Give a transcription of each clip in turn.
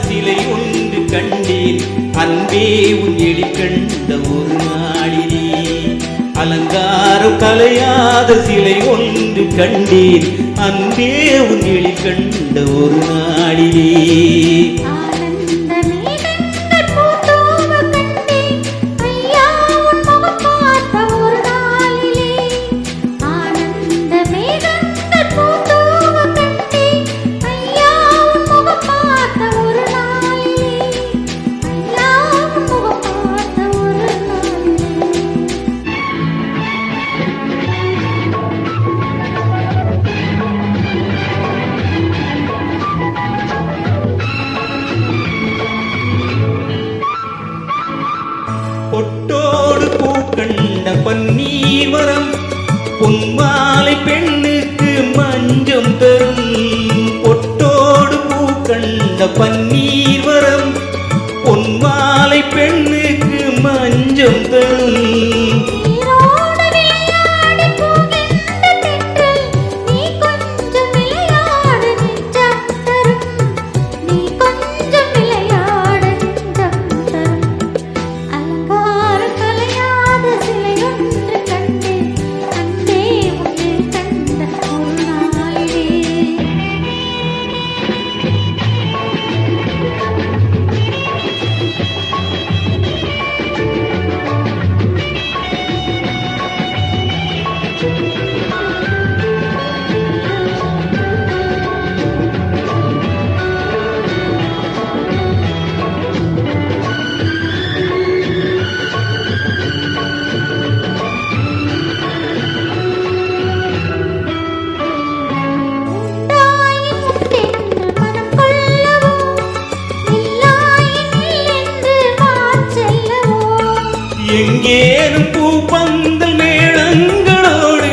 சிலை ஒன்று கண்டேன் அன்பே உன் எழி கண்ட ஒரு நாளிலே. அலங்காரம் கலையாத சிலை ஒன்று கண்டேன் அன்பே உன் எழி கண்ட ஒரு நாளிலே. பொட்டோடு பூ கண்ட பன்னீர் வரம் பொன்மாலை பெண்ணுக்கு மஞ்சம் தரும். பொட்டோடு பூ கண்ட பன்னீர் வரம் பொன்மாலை பெண்ணுக்கு மஞ்சம் தரும். எங்கேனும் பூப்பந்தல் மேளங்களோடு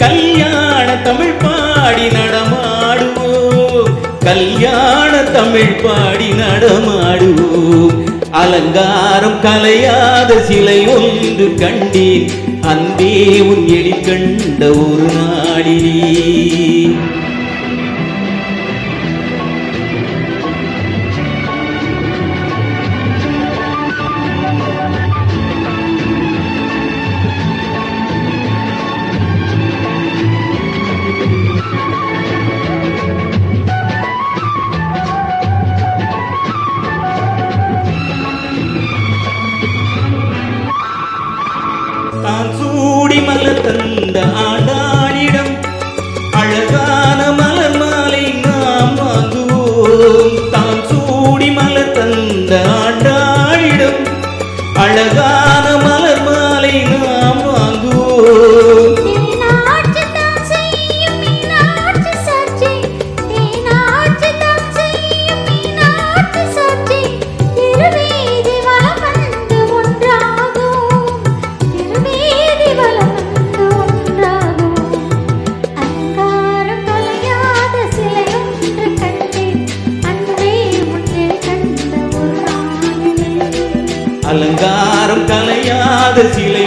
கல்யாண தமிழ் பாடி நடமாடுவோம். கல்யாண தமிழ் பாடி நடமாடுவோம். அலங்காரம் கலையாத சிலை ஒன்று கண்டேன் அன்பே உன் எழி கண்ட ஒரு நாளிலே. தான் சூடி மலர் தந்த ஆண்டாளிடம் அழகான மலர் மாலை நாம் வாங்குவோம். தான் சூடி மலர் தந்த ஆண்டாளிடம் அழகான மலர் மாலை நாம் வாங்குவோம். அலங்காரம் கலையாத சிலை